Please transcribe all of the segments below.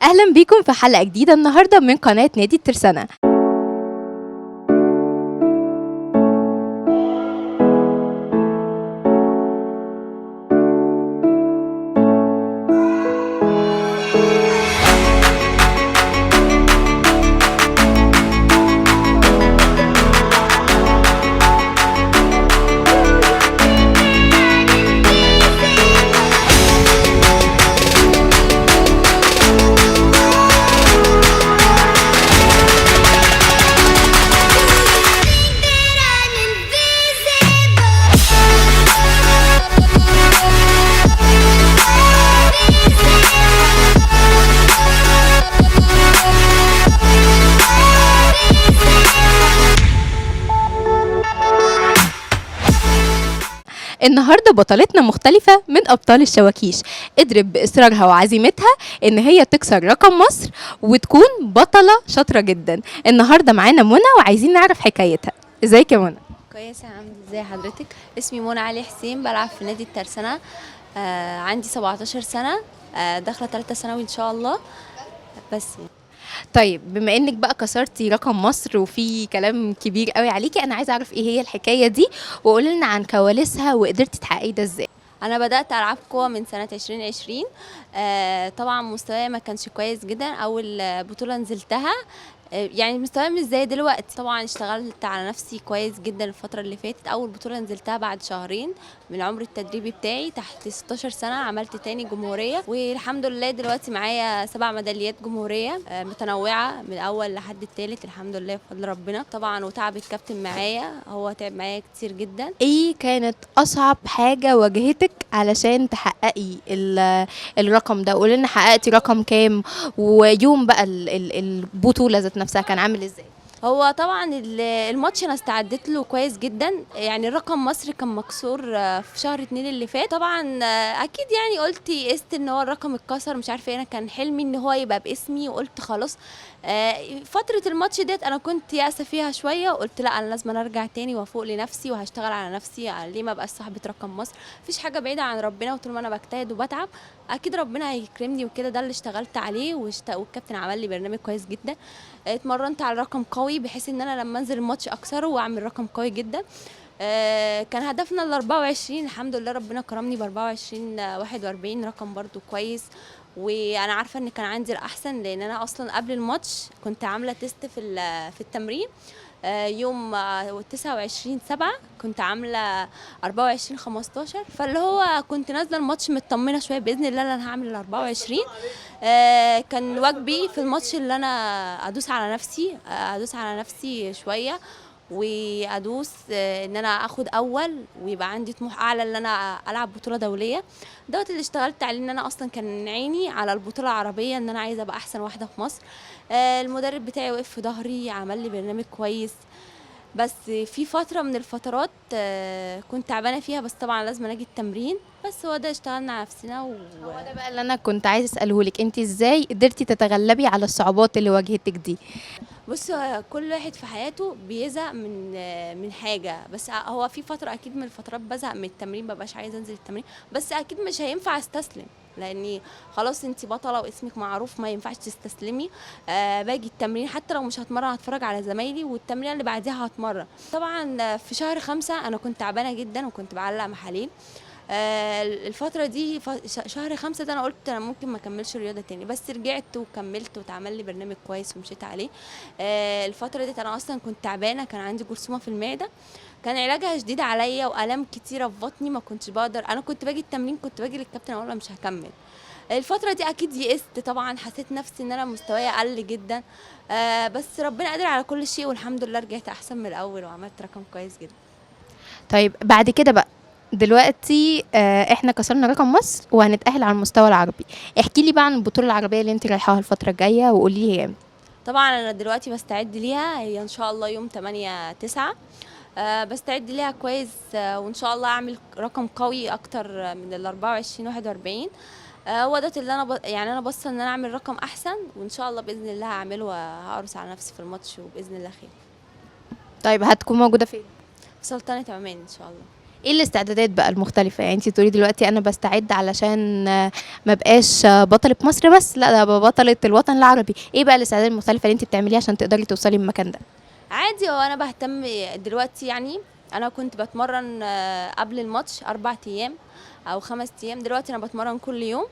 اهلا بيكم في حلقة جديدة النهاردة من قناة نادي الترسانة. النهارده بطلتنا مختلفة من أبطال الشواكيش، قدرت بإصرارها وعزيمتها إن هي تكسر رقم مصر وتكون بطلة شاطرة جدا. النهارده معانا منى وعايزين نعرف حكايتها. ازيك يا منى؟ كويسة يا عمدي، ازي حضرتك؟ اسمي منى علي حسين، بلعب في نادي الترسانة. عندي 17 سنة. داخلة 3 ثانوي ان شاء الله. بس طيب بما إنك بقى كسرتي رقم مصر وفي كلام كبير قوي عليكي، أنا عايزة أعرف إيه هي الحكاية دي وقولي لنا عن كواليسها وقدرتي تحققي ده إزاي؟ انا بدأت العاب قوة من سنة 2020. طبعا مستواي ما كانش كويس جدا اول بطولة نزلتها. يعني مستواي مش زي دلوقتي. طبعا اشتغلت على نفسي كويس جدا الفترة اللي فاتت. اول بطولة نزلتها بعد شهرين من العمر التدريبي بتاعي تحت 16 سنة، عملت تاني جمهورية، والحمد لله دلوقتي معايا 7 ميداليات جمهورية متنوعة من الاول لحد الثالث، الحمد لله بفضل ربنا طبعا، وتعب الكابتن معايا، هو تعب معايا كتير جدا. ايه كانت اصعب حاجة واجهتك علشان تحققي الرقم ده؟ قولي لنا حققتي رقم كام، ويوم بقى البطولة ذات نفسها كان عامل ازاي؟ هو طبعا الماتش انا استعدت له كويس جدا. يعني الرقم مصر كان مكسور في شهر 2 اللي فات. طبعا اكيد يعني قلت يئست ان هو الرقم اتكسر، مش عارفه ايه، انا كان حلمي ان هو يبقى باسمي، وقلت خلاص. فتره الماتش ديت انا كنت يائسه فيها شويه، وقلت لا، انا لازم ارجع تاني وافوق لنفسي وهشتغل على نفسي. ليه ما ابقاش صاحبه رقم مصر؟ مفيش حاجه بعيده عن ربنا، وطول ما انا بجتهد وبتعب اكيد ربنا هيكرمني وكده. ده اللي اشتغلت عليه، والكابتن عمل لي برنامج كويس جدا. اتمرنت على رقم قوي بحيث ان انا لما انزل الماتش اكسره واعمل رقم قوي جدا. كان هدفنا ال 24، الحمد لله ربنا كرمني ب 24 41، رقم برضو كويس. وانا عارفه ان كان عندي الاحسن، لان انا اصلا قبل الماتش كنت عامله تيست في التمرين. يوم 29/7 كنت عامله 24/15، فاللي هو كنت نازله الماتش مطمنه شويه باذن الله انا هعمل ال 24. كان واجبي في الماتش اللي انا ادوس على نفسي شويه، وادوس ان انا اخد اول، ويبقى عندي طموح اعلى ان انا العب بطوله دوليه. دوت اللي اشتغلت عليه، ان انا اصلا كان عيني على البطوله العربيه، ان انا عايزه ابقى احسن واحده في مصر. المدرب بتاعي وقف في ظهري، عمل لي برنامج كويس. بس في فتره من الفترات كنت تعبانه فيها، بس طبعا لازم اجي التمرين. بس هو ده اشتغلنا على نفسنا هو ده بقى اللي انا كنت عايزة اسأله لك، انت ازاي قدرتي تتغلبي على الصعوبات اللي واجهتك دي؟ بص، هو كل واحد في حياته بيزهق من حاجه. بس هو في فتره اكيد من الفترات بزهق من التمرين، مبقاش عايزه انزل التمرين. بس اكيد مش هينفع استسلم، لاني خلاص انت بطله واسمك معروف، ما ينفعش تستسلمي. باجي التمرين حتى لو مش هتمرن، هتفرج على زمايلي، والتمرين اللي بعديها هتمرن. طبعا في شهر 5 انا كنت تعبانه جدا وكنت بعلق محاليل. الفترة دي شهر 5 ده انا قلت انا ممكن ما اكملش رياضة تاني، بس رجعت وكملت واتعمل لي برنامج كويس ومشيت عليه. الفترة دي انا اصلا كنت تعبانة، كان عندي جرثومة في المعدة، كان علاجها شديد عليا، والام كتيرة في بطني، ما كنتش بقدر. انا كنت باجي التمرين، كنت باجي للكابتن اقول له مش هكمل. الفترة دي اكيد يئست طبعا، حسيت نفسي ان انا مستواي قل جدا. بس ربنا قادر على كل شيء، والحمد لله رجعت احسن من الاول وعملت رقم كويس جدا. طيب بعد كده بقى، دلوقتي احنا كسرنا رقم مصر وهنتأهل على المستوى العربي. احكي لي بقى عن البطولة العربية اللي انت رايحاها الفترة الجاية وقولي لي هي امتى. طبعا انا دلوقتي بستعد ليها، هي ان شاء الله يوم 8/9. بستعد ليها كويس. وان شاء الله اعمل رقم قوي اكتر من ال 24 41. هو ده اللي انا يعني انا باصه ان انا اعمل رقم احسن، وان شاء الله باذن الله هعمله، وهقرص على نفسي في الماتش، وباذن الله خير. طيب هتكون موجودة فين؟ في سلطنه عمان ان شاء الله. ايه الاستعدادات بقى المختلفة؟ يعني انت تقولي دلوقتي انا بستعد علشان ما بقاش بطلة مصر بس، لا ده أبقى بطلة الوطن العربي. ايه بقى الاستعدادات المختلفة اللي انت بتعمليها عشان تقدري توصلي المكان ده؟ عادي، هو انا بهتم دلوقتي يعني. انا كنت بتمرن قبل الماتش 4 ايام او 5 ايام، دلوقتي انا بتمرن كل يوم،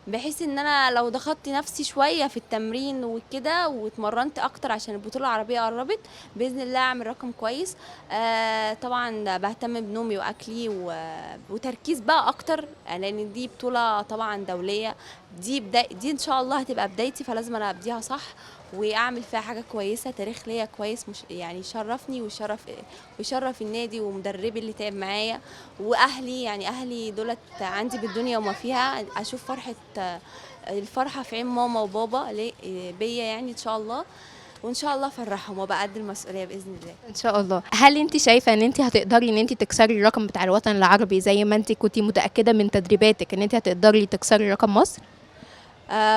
بحيث ان انا لو ضغطت نفسي شويه في التمرين وكده واتمرنت اكتر عشان البطوله العربيه قربت، باذن الله اعمل رقم كويس. طبعا بهتم بنومي واكلي وتركيز بقى اكتر، لان دي بطوله طبعا دوليه. دي ان شاء الله هتبقى بدايتي، فلازم انا ابديها صح واعمل فيها حاجه كويسه، تاريخ ليا كويس، مش يعني يشرفني ويشرف النادي ومدربي اللي تعب معايا واهلي. يعني اهلي دولت عندي بالدنيا وما فيها، اشوف الفرحه في عين ماما وبابا بيا يعني ان شاء الله، وان شاء الله افرحهم وابقى قد المسؤوليه باذن الله. ان شاء الله. هل انت شايفة ان انت هتقدري ان انت تكسري الرقم بتاع الوطن العربي زي ما انت كنتي متأكدة من تدريباتك ان انت هتقدري تكسري رقم مصر؟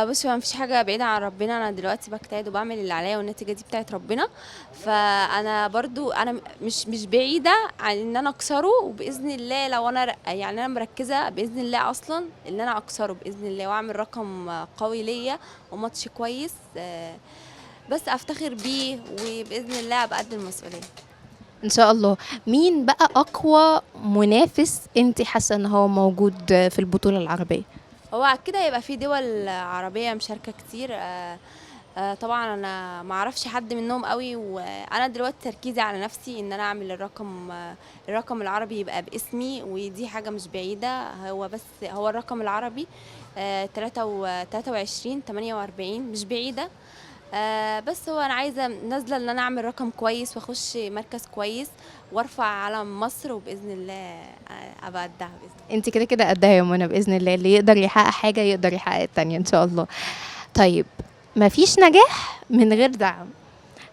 بصي، ما فيش حاجه بعيده عن ربنا، انا دلوقتي بجتهد وبعمل اللي عليا والنتيجه دي بتاعت ربنا. فانا برضو انا مش بعيده عن ان انا اكسره، وباذن الله لو انا يعني انا مركزه باذن الله اصلا ان انا اكسره باذن الله واعمل رقم قوي ليا وماتش كويس، بس افتخر بيه وباذن الله ابقى قد المسؤوليه. ان شاء الله. مين بقى اقوى منافس انت حاسة ان هو موجود في البطولة العربية؟ هو كده يبقى في دول عربية مشاركة كتير. طبعا انا ما اعرفش حد منهم قوي، وانا دلوقتي تركيزي على نفسي ان انا اعمل الرقم العربي يبقى باسمي، ودي حاجة مش بعيدة. هو الرقم العربي 23 48 مش بعيدة. بس هو انا عايزة نازلة ان انا اعمل رقم كويس واخش مركز كويس وارفع علم مصر، وباذن الله ابقى قدها باذن الله. انت كده كده قدها يا منى باذن الله، اللي يقدر يحقق حاجه يقدر يحقق التانية ان شاء الله. طيب، مفيش نجاح من غير دعم،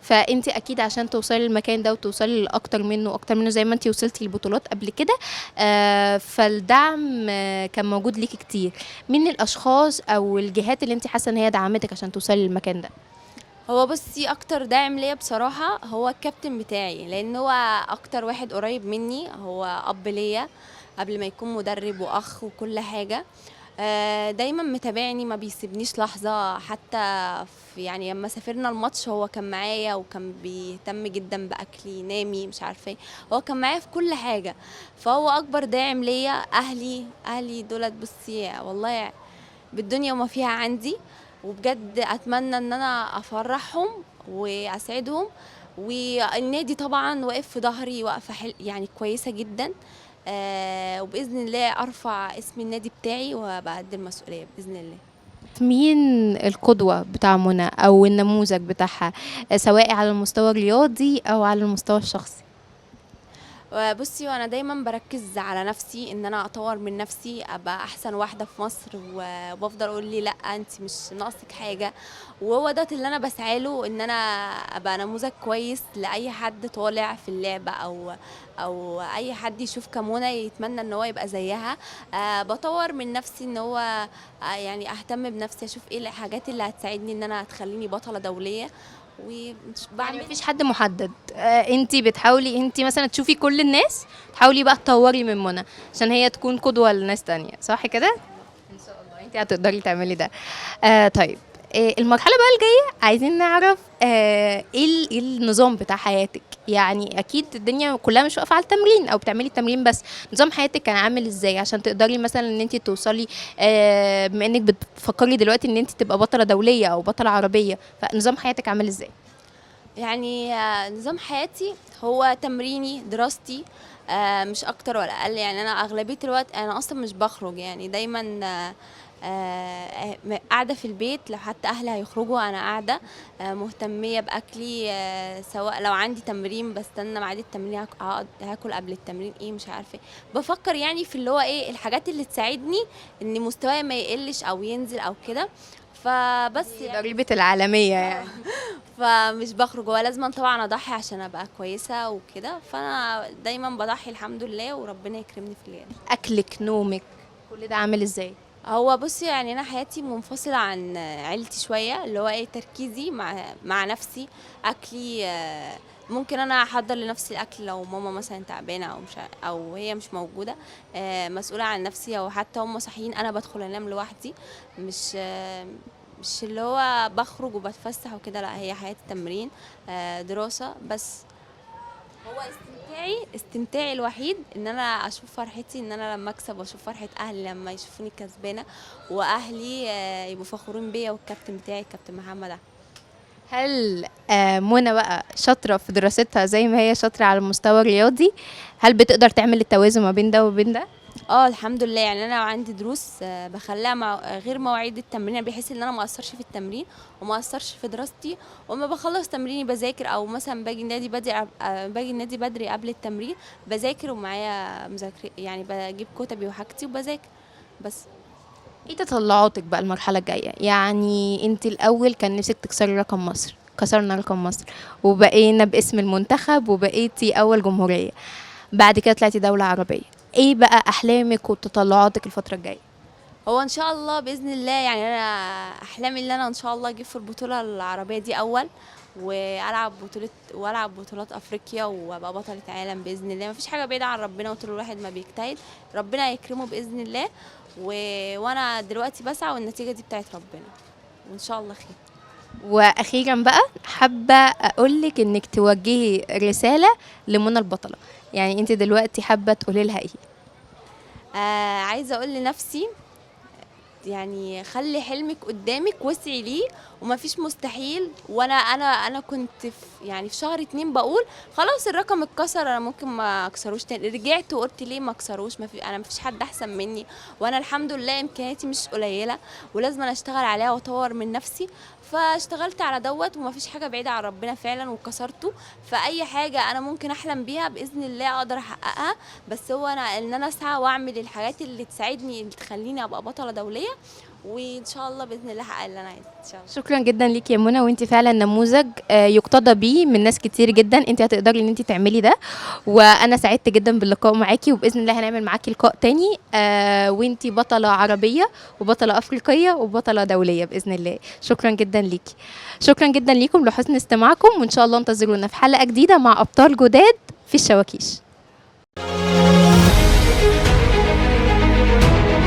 فانت اكيد عشان توصلي للمكان ده وتوصلي لاكتر منه واكتر منه زي ما انت وصلتي للبطولات قبل كده، فالدعم كان موجود ليكي كتير. مين الاشخاص او الجهات اللي انت حاسه ان هي دعمتك عشان توصلي للمكان ده؟ هو بصي، اكتر داعم ليا بصراحة هو الكابتن بتاعي، لان هو اكتر واحد قريب مني، هو اب ليا قبل ما يكون مدرب واخ وكل حاجة. دايما متابعني، ما بيسيبنيش لحظة، حتى يعني لما سافرنا الماتش هو كان معايا وكان بيهتم جدا باكلي نامي مش عارفه ايه، هو كان معايا في كل حاجة. فهو اكبر داعم ليا. اهلي دولت بصي والله بالدنيا وما فيها عندي، وبجد اتمنى ان انا افرحهم واسعدهم. والنادي طبعا واقف في ظهري واقفه يعني كويسه جدا. وباذن الله ارفع اسم النادي بتاعي وابقى قد المسؤوليه باذن الله. مين القدوة بتاع منى او النموذج بتاعها، سواء على المستوى الرياضي او على المستوى الشخصي؟ بصي، وانا دايما بركز على نفسي ان انا اطور من نفسي ابقى احسن واحده في مصر، وبفضل اقول لي لا انت مش ناقصك حاجه. وهو ده اللي انا بسعى له، ان انا ابقى نموذج كويس لاي حد طالع في اللعبه او اي حد يشوف كمونة يتمنى ان هو يبقى زيها. بطور من نفسي ان هو يعني اهتم بنفسي، اشوف ايه الحاجات اللي هتساعدني ان انا تخليني بطله دوليه يعني وبعمل. مفيش حد محدد، انت بتحاولي انت مثلا تشوفي كل الناس، تحاولي بقى تطوري من منى عشان هي تكون قدوة لناس تانية، صح كده؟ ان شاء الله انت هتقدري تعملي ده. طيب، المرحلة بقى الجاية عايزين نعرف إيه النظام بتاع حياتك. يعني اكيد الدنيا كلها مش واقفة على التمرين او بتعملي التمرين بس، نظام حياتك كان عامل ازاي عشان تقدري مثلا ان انت توصلي، بما انك بتفكري دلوقتي ان انت تبقى بطلة دولية او بطلة عربية، فنظام حياتك عامل ازاي؟ يعني نظام حياتي هو تمريني دراستي، مش اكتر ولا اقل. يعني انا اغلبيه الوقت انا اصلا مش بخرج، يعني دايما قاعده في البيت. لو حتى اهلي هيخرجوا انا قاعده مهتميه باكلي. سواء لو عندي تمرين بستنى ميعاد التمرين، هاكل قبل التمرين ايه مش عارفه. بفكر يعني في اللي هو ايه الحاجات اللي تساعدني ان مستواي ما يقلش او ينزل او كده. فبس يعني ضريبة العالمية يعني. فمش بخرج، هو لازم طبعا اضحي عشان ابقى كويسه وكده، فانا دايما بضحي الحمد لله وربنا يكرمني في الليل. اكلك، نومك، كل ده عامل ازاي؟ هو بصي، يعني انا حياتي منفصله عن عيلتي شويه، اللي هو ايه تركيزي مع نفسي. اكلي ممكن انا احضر لنفسي الاكل لو ماما مثلا تعبانه او مش او هي مش موجوده. مسؤوله عن نفسي، او حتى هم صاحيين انا بدخل انام لوحدي. مش مش اللي هو بخرج وبتفسح وكده، لا هي حياتي تمرين، دراسه بس. هو استمتاعي الوحيد ان انا اشوف فرحتي، ان انا لما اكسب واشوف فرحه اهلي لما يشوفوني كسبانه، واهلي يبقوا فخورين بيا، والكابتن بتاعي الكابتن محمد أحمد. هل منى بقى شاطرة في دراستها زي ما هي شاطرة على المستوى الرياضي؟ هل بتقدر تعمل التوازن ما بين ده وبين ده؟ اه الحمد لله، يعني انا لو عندي دروس بخليها مع غير مواعيد التمرين، بحيث ان انا ما اقصرش في التمرين وما اقصرش في دراستي. وما بخلص تمريني بذاكر، او مثلا باجي النادي بدري باجي النادي بدري قبل التمرين بذاكر، ومعايا مذاكره يعني بجيب كتبي وحاجتي وبذاكر بس. ايه تطلعاتك بقى المرحلة الجاية؟ يعني انت الاول كان نفسك تكسري رقم مصر، كسرنا رقم مصر وبقينا باسم المنتخب وبقيتي اول جمهورية، بعد كده طلعتي دولة عربية. ايه بقى احلامك وتطلعاتك الفترة الجاية؟ هو ان شاء الله باذن الله، يعني انا احلامي ان انا ان شاء الله اجيب في البطوله العربيه دي اول، والعب بطولات افريقيا، وابقى بطله عالم باذن الله. مفيش حاجه بعيده عن ربنا، وطول الواحد ما بيجتهد ربنا يكرمه باذن الله. و... وانا دلوقتي بسعى، والنتيجه دي بتاعت ربنا، وان شاء الله خير. واخيرا بقى حابة اقولك انك توجهي رسالة لمنى البطلة، يعني انت دلوقتي حابة تقولي لها ايه؟ عايزه اقول لنفسي يعني خلي حلمك قدامك واسعي ليه، ومفيش مستحيل. وانا كنت في يعني في شهر 2 بقول خلاص الرقم اتكسر، انا ممكن ما اكسروش تاني. رجعت وقلت ليه ما اكسروش، انا مفيش حد احسن مني، وانا الحمد لله امكانياتي مش قليله، ولازم أنا اشتغل عليها واطور من نفسي. فاشتغلت على دوت، ومفيش حاجه بعيده عن ربنا فعلا، وكسرته. فاي حاجه انا ممكن احلم بيها باذن الله اقدر احققها. بس هو انا اسعى واعمل الحاجات اللي تساعدني، اللي تخليني ابقى بطله دوليه، وان شاء الله باذن الله احقق اللي انا عايزاه ان شاء الله. شكرا جدا ليك يا منى، وانت فعلا نموذج يقتضى بيه من ناس كتير جدا. انت هتقدري ان انت تعملي ده، وانا سعدت جدا باللقاء معاكي، وباذن الله هنعمل معاكي لقاء تاني وانت بطله عربيه وبطله افريقيه وبطله دوليه باذن الله. شكرا جدا ليكي، شكرا جدا ليكم لحسن استماعكم، وان شاء الله انتظرونا في حلقه جديده مع ابطال جداد في الشواكيش.